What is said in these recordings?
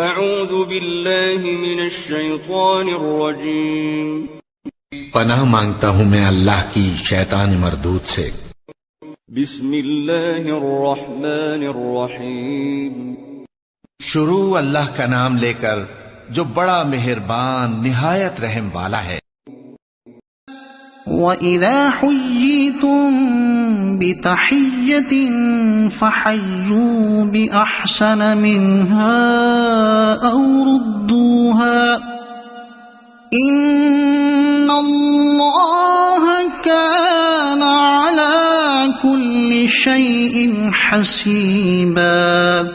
اعوذ باللہ من الشیطان الرجیم. پناہ مانگتا ہوں میں اللہ کی شیطان مردود سے. بسم اللہ الرحمن الرحیم. شروع اللہ کا نام لے کر جو بڑا مہربان نہایت رحم والا ہے. وَإِذَا حُيِّيتُم بِتَحِيَّةٍ فَحَيُّوا بِأَحْسَنَ مِنْهَا أَوْ رُدُّوهَا إِنَّ اللَّهَ كَانَ عَلَى كُلِّ شَيْءٍ حَسِيبًا.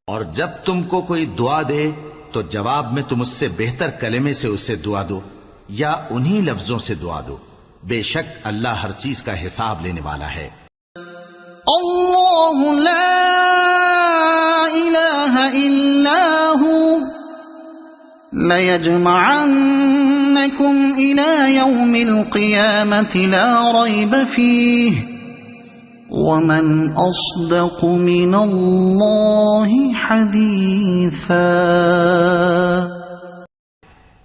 اور جب تم کو کوئی دعا دے تو جواب میں تم اس سے بہتر کلمے سے اسے دعا دو یا انہی لفظوں سے دعا دو. بے شک اللہ ہر چیز کا حساب لینے والا ہے. اللہ لا الہ الا هو لَيَجْمَعَنَّكُمْ إِلَى يَوْمِ الْقِيَامَةِ لَا رَيْبَ فِيهِ وَمَنْ أَصْدَقُ مِنَ اللَّهِ حَدِيثًا.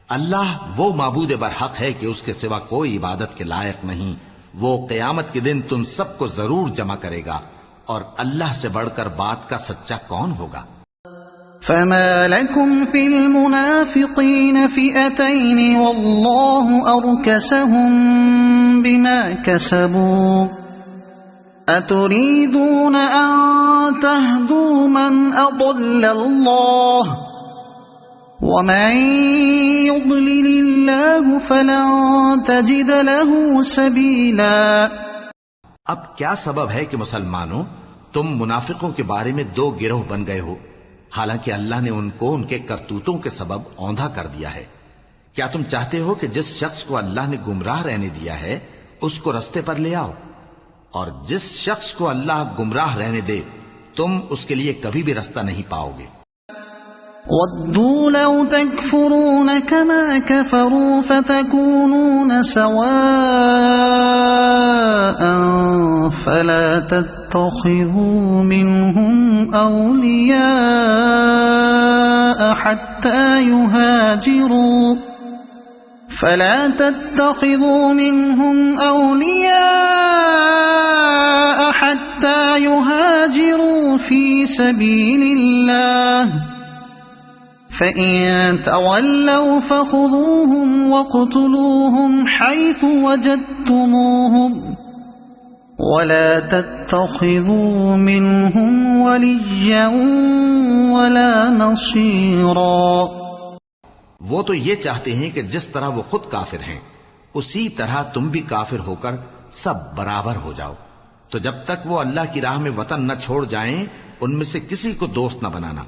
اللہ وہ معبود برحق ہے کہ اس کے سوا کوئی عبادت کے لائق نہیں. وہ قیامت کے دن تم سب کو ضرور جمع کرے گا اور اللہ سے بڑھ کر بات کا سچا کون ہوگا. فما لكم في المنافقين فئتين والله أركسهم بما كسبوا أتريدون أن تهدوا من أضل الله ومن يضلل الله فلن تجد له سبيلا. اب کیا سبب ہے کہ مسلمانوں تم منافقوں کے بارے میں دو گروہ بن گئے ہو حالانکہ اللہ نے ان کو ان کے کرتوتوں کے سبب اوندھا کر دیا ہے. کیا تم چاہتے ہو کہ جس شخص کو اللہ نے گمراہ رہنے دیا ہے اس کو رستے پر لے آؤ اور جس شخص کو اللہ گمراہ رہنے دے تم اس کے لیے کبھی بھی رستہ نہیں پاؤ گے. وَدُّوا لَوْ تَكْفُرُونَ كَمَا كَفَرُوا فَتَكُونُونَ سَوَاءً فَلَا تَتَّخِذُوا مِنْهُمْ أَوْلِيَاءَ حَتَّى يُهَاجِرُوا فِي سَبِيلِ اللَّهِ فَإِن تَوَلَّوْا فَخُذُوهُمْ وَاقْتُلُوهُمْ حَيْثُ وَجَدتُّمُوهُمْ وَلَا تَتَّخِذُوا مِنْهُمْ وَلِيًّا وَلَا نَصِيرًا. وہ تو یہ چاہتے ہیں کہ جس طرح وہ خود کافر ہیں اسی طرح تم بھی کافر ہو کر سب برابر ہو جاؤ. تو جب تک وہ اللہ کی راہ میں وطن نہ چھوڑ جائیں ان میں سے کسی کو دوست نہ بنانا.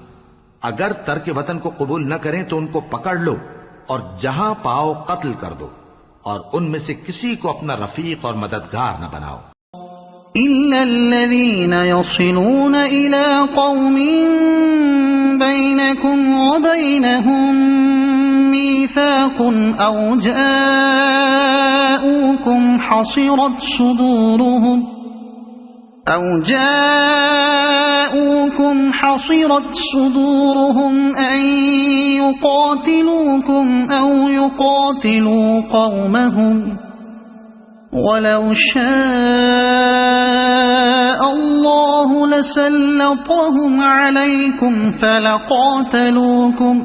اگر ترک وطن کو قبول نہ کریں تو ان کو پکڑ لو اور جہاں پاؤ قتل کر دو اور ان میں سے کسی کو اپنا رفیق اور مددگار نہ بناؤ. إِلَّا الَّذِينَ يَصِلُونَ إِلَىٰ قَوْمٍ بَيْنَكُمْ وَبَيْنَهُم مِّيثَاقٌ أَوْ جَاءُوكُمْ حصرت صدورهم أن يقاتلوكم أو يقاتلوا قومهم ولو شاء الله لسلطهم عليكم فلقاتلوكم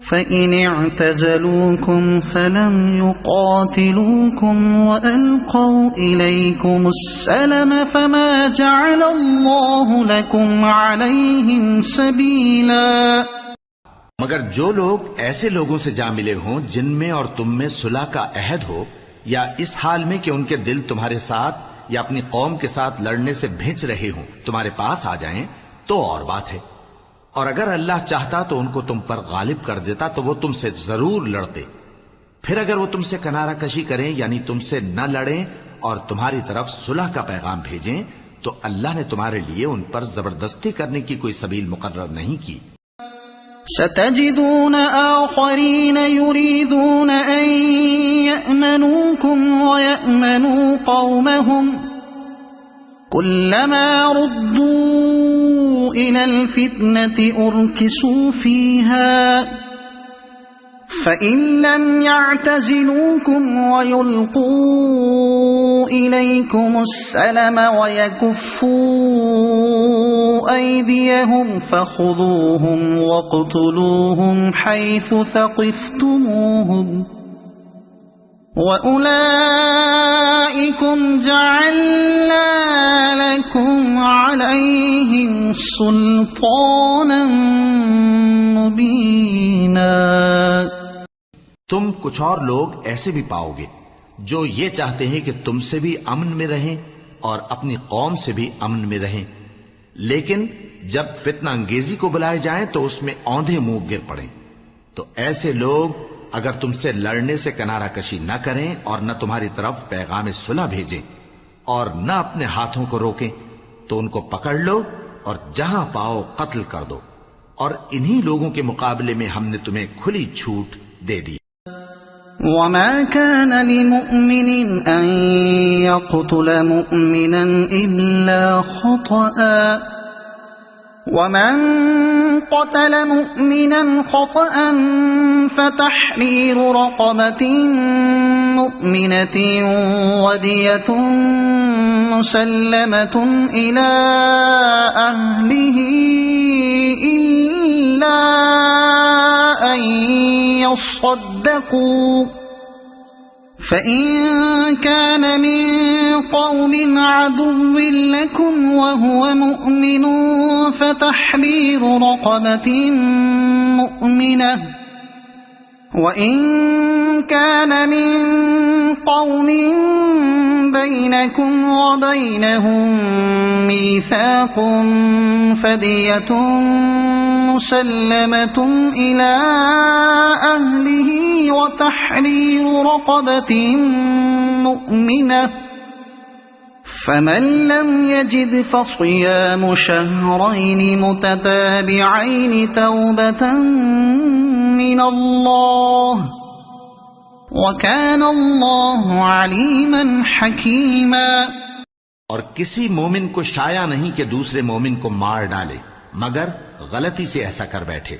فإن اعتزلوكم فلم يقاتلوكم وألقوا إليكم السلم فما جعل الله لكم عليهم سبيلا. مگر جو لوگ ایسے لوگوں سے جا ملے ہوں جن میں اور تم میں صلح کا عہد ہو یا اس حال میں کہ ان کے دل تمہارے ساتھ یا اپنی قوم کے ساتھ لڑنے سے بھیج رہے ہوں تمہارے پاس آ جائیں تو اور بات ہے. اور اگر اللہ چاہتا تو ان کو تم پر غالب کر دیتا تو وہ تم سے ضرور لڑتے. پھر اگر وہ تم سے کنارہ کشی کریں یعنی تم سے نہ لڑیں اور تمہاری طرف صلح کا پیغام بھیجیں تو اللہ نے تمہارے لیے ان پر زبردستی کرنے کی کوئی سبیل مقرر نہیں کی. ستجدون آخرین یریدون ان یأمنوکم ویأمنوا قومهم كلما ردوا إلى الفتنة أركسوا فيها فإن لم يعتزلوكم ويلقوا إليكم السلم ويكفوا أيديهم فخذوهم واقتلوهم حيث ثقفتموهم وأولئكم جعلنا لكم عليهم سلطانا مبينا۔ تم کچھ اور لوگ ایسے بھی پاؤ گے جو یہ چاہتے ہیں کہ تم سے بھی امن میں رہیں اور اپنی قوم سے بھی امن میں رہیں، لیکن جب فتنہ انگیزی کو بلائے جائیں تو اس میں اوندھے منہ گر پڑیں۔ تو ایسے لوگ اگر تم سے لڑنے سے کنارہ کشی نہ کریں اور نہ تمہاری طرف پیغام صلح بھیجیں اور نہ اپنے ہاتھوں کو روکیں تو ان کو پکڑ لو اور جہاں پاؤ قتل کر دو، اور انہی لوگوں کے مقابلے میں ہم نے تمہیں کھلی چھوٹ دے دی۔ وما كان لمؤمن أن يقتل مؤمنا إلا خطأ ومن قتل مؤمنا خطأ فتحرير رقبة مؤمنة ودية مسلمة إلى أهله إلا أن يصدقوا فإن كان من قوم عدو لكم وهو مؤمن فتحرير رقبة مؤمنة وإن كان من قوم بينكم وبينهم ميثاق فدية مسلمة إلى أهله وتحرير رقبة مؤمنة فمن لم يجد فصيام شهرين متتابعين توبة من الله وكان الله عليما حكيما۔ اور کسی مومن کو شایع نہیں کہ دوسرے مومن کو مار ڈالے مگر غلطی سے ایسا کر بیٹھے،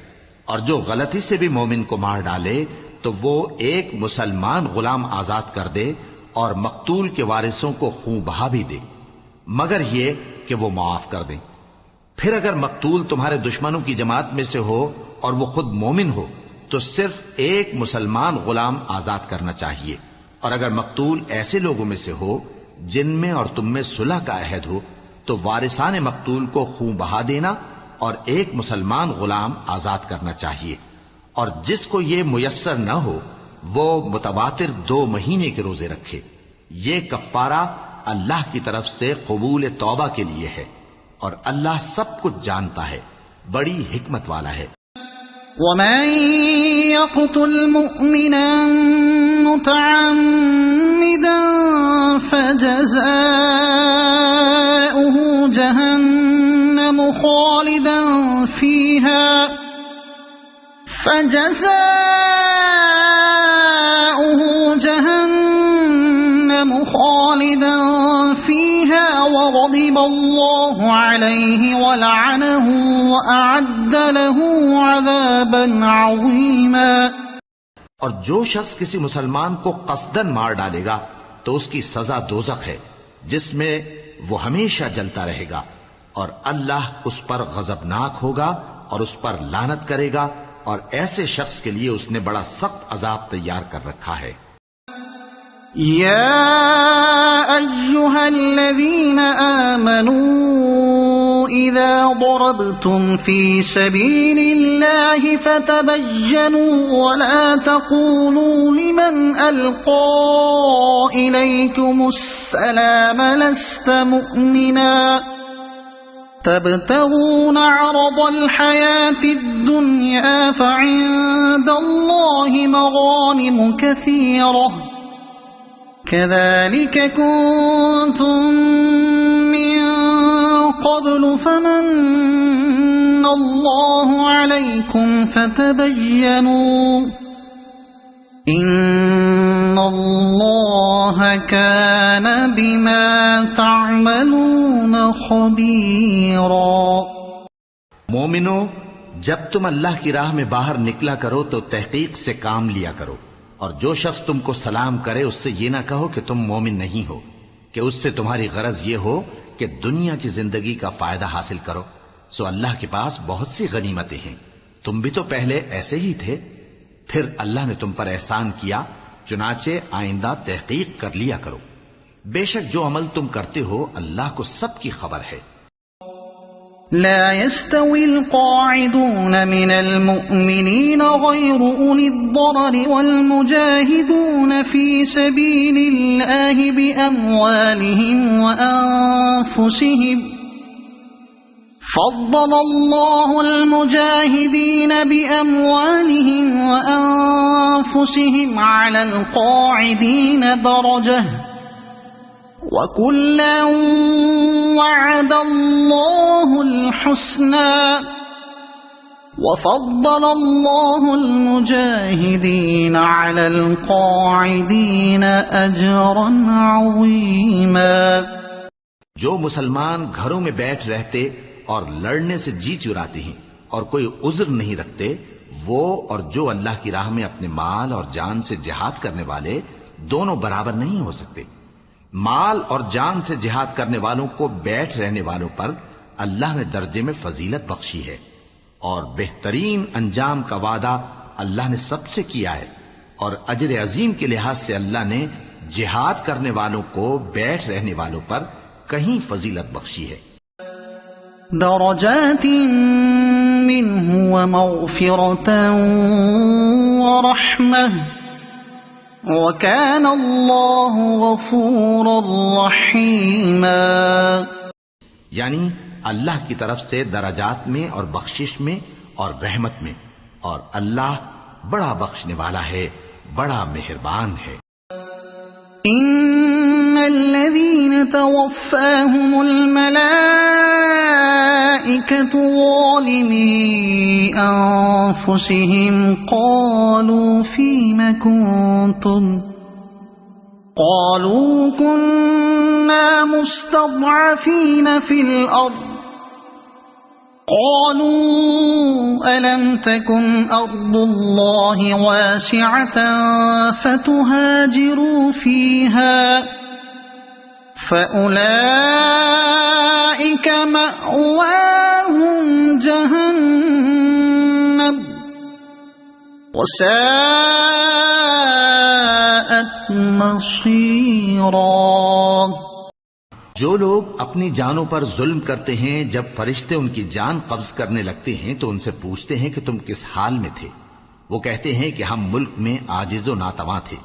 اور جو غلطی سے بھی مومن کو مار ڈالے تو وہ ایک مسلمان غلام آزاد کر دے اور مقتول کے وارثوں کو خون بہا بھی دے، مگر یہ کہ وہ معاف کر دیں۔ پھر اگر مقتول تمہارے دشمنوں کی جماعت میں سے ہو اور وہ خود مومن ہو تو صرف ایک مسلمان غلام آزاد کرنا چاہیے، اور اگر مقتول ایسے لوگوں میں سے ہو جن میں اور تم میں صلح کا عہد ہو تو وارثان مقتول کو خون بہا دینا اور ایک مسلمان غلام آزاد کرنا چاہیے، اور جس کو یہ میسر نہ ہو وہ متواتر 2 مہینے کے روزے رکھے۔ یہ کفارہ اللہ کی طرف سے قبول توبہ کے لیے ہے، اور اللہ سب کچھ جانتا ہے، بڑی حکمت والا ہے۔ ومن يقتل مؤمنا متعمدا فجزاؤه جهنم خالدا فيها وغضب الله عليه ولعنه وأعد له عذابا عظيما۔ اور جو شخص کسی مسلمان کو قصدن مار ڈالے گا تو اس کی سزا دوزخ ہے جس میں وہ ہمیشہ جلتا رہے گا، اور اللہ اس پر غضبناک ہوگا اور اس پر لعنت کرے گا، اور ایسے شخص کے لیے اس نے بڑا سخت عذاب تیار کر رکھا ہے۔ يا أيها الذين آمنوا إذا ضربتم في سبيل الله فتبينوا ولا تقولوا لمن ألقى إليكم السلام لست مؤمنا تبتغون عرض الحياة الدنيا فعند الله مغانم كثيرة كذلك كنتم من قبل فمن الله عليكم فتبينوا إن الله كان بما تعملون خبيرا۔ مومنو، جب تم اللہ کی راہ میں باہر نکلا کرو تو تحقیق سے کام لیا کرو، اور جو شخص تم کو سلام کرے اس سے یہ نہ کہو کہ تم مومن نہیں ہو، کہ اس سے تمہاری غرض یہ ہو کہ دنیا کی زندگی کا فائدہ حاصل کرو۔ سو اللہ کے پاس بہت سی غنیمتیں ہیں، تم بھی تو پہلے ایسے ہی تھے، پھر اللہ نے تم پر احسان کیا، چنانچہ آئندہ تحقیق کر لیا کرو۔ بے شک جو عمل تم کرتے ہو اللہ کو سب کی خبر ہے۔ لا يستوي القاعدون من المؤمنين غير أولي الضرر والمجاهدون في سبيل الله بأموالهم وأنفسهم فضل الله المجاهدين بأموالهم وأنفسهم على القاعدين درجة وَكُلًّا وَعَدَ اللَّهُ الْحُسْنَى وَفَضَّلَ اللَّهُ الْمُجَاهِدِينَ عَلَى الْقَاعِدِينَ أَجْرًا عَظِيمًا۔ جو مسلمان گھروں میں بیٹھ رہتے اور لڑنے سے جی چراتے ہیں اور کوئی عذر نہیں رکھتے، وہ اور جو اللہ کی راہ میں اپنے مال اور جان سے جہاد کرنے والے دونوں برابر نہیں ہو سکتے۔ مال اور جان سے جہاد کرنے والوں کو بیٹھ رہنے والوں پر اللہ نے درجے میں فضیلت بخشی ہے، اور بہترین انجام کا وعدہ اللہ نے سب سے کیا ہے، اور اجر عظیم کے لحاظ سے اللہ نے جہاد کرنے والوں کو بیٹھ رہنے والوں پر کہیں فضیلت بخشی ہے۔ درجات منه ومغفرة ورحمة وَكَانَ اللَّهُ غَفُورًا رَحِيمًا، یعنی اللہ کی طرف سے درجات میں اور بخشش میں اور رحمت میں، اور اللہ بڑا بخشنے والا ہے، بڑا مہربان ہے۔ إِنَّ الَّذِينَ تَوَفَّاهُمُ الْمَلَائِكَةُ ظَالِمِي أَنفُسِهِمْ قَالُوا فِيمَ كُنتُمْ قَالُوا كُنَّا مُسْتَضْعَفِينَ فِي الْأَرْضِ قالوا ألم تكن أرض الله واسعة فتهاجروا فيها فأولئك مأواهم جهنم وساءت مصيرا۔ جو لوگ اپنی جانوں پر ظلم کرتے ہیں، جب فرشتے ان کی جان قبض کرنے لگتے ہیں تو ان سے پوچھتے ہیں کہ تم کس حال میں تھے؟ وہ کہتے ہیں کہ ہم ملک میں عاجز و ناتواں تھے۔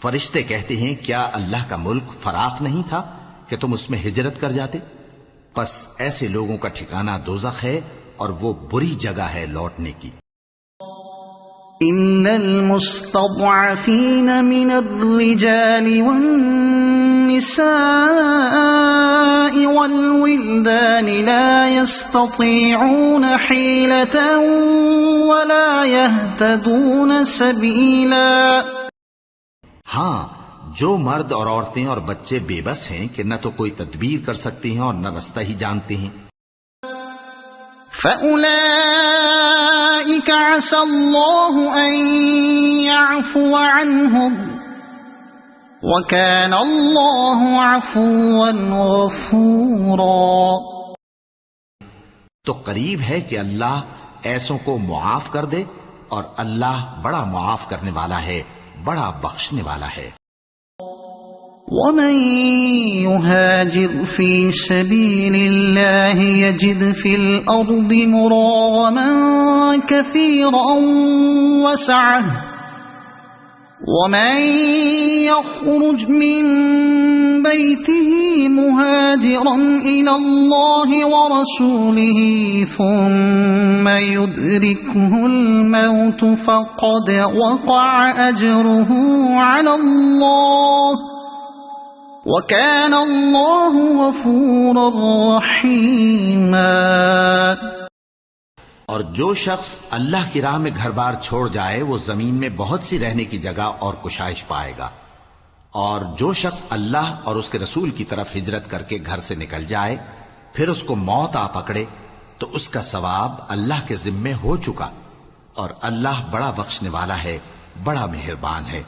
فرشتے کہتے ہیں کیا اللہ کا ملک فراخ نہیں تھا کہ تم اس میں ہجرت کر جاتے؟ پس ایسے لوگوں کا ٹھکانہ دوزخ ہے، اور وہ بری جگہ ہے لوٹنے کی۔ إِلَّا الْمُسْتَضْعَفِينَ مِنَ الرِّجَالِ والنساء والولدان لا يستطيعون حيلة ولا يهتدون سبيلا۔ ہاں، جو مرد اور عورتیں اور بچے بے بس ہیں کہ نہ تو کوئی تدبیر کر سکتے ہیں اور نہ رستہ ہی جانتے ہیں۔ فَأُولَئِكَ عَسَى اللَّهُ أَن يَعْفُوَ عَنْهُمْ وَكَانَ اللَّهُ عَفُوًّا غَفُورًا۔ تو قریب ہے کہ اللہ ایسوں کو معاف کر دے، اور اللہ بڑا معاف کرنے والا ہے، بڑا بخشنے والا ہے۔ وَمَن يُهَاجِرْ فِي سَبِيلِ اللَّهِ يَجِدْ فِي الْأَرْضِ مُرَاغَمًا كَثِيرًا وَسَعَةً وَمَن يَخْرُجْ مِن بَيْتِهِ مُهَاجِرًا إِلَى اللَّهِ وَرَسُولِهِ ثُمَّ يُدْرِكْهُ الْمَوْتُ فَقَدْ وَقَعَ أَجْرُهُ عَلَى اللَّهِ وَكَانَ اللَّهُ غَفُورًا رَحِيمًا۔ اور جو شخص اللہ کی راہ میں گھر بار چھوڑ جائے وہ زمین میں بہت سی رہنے کی جگہ اور کشائش پائے گا، اور جو شخص اللہ اور اس کے رسول کی طرف ہجرت کر کے گھر سے نکل جائے پھر اس کو موت آ پکڑے تو اس کا ثواب اللہ کے ذمے ہو چکا، اور اللہ بڑا بخشنے والا ہے، بڑا مہربان ہے۔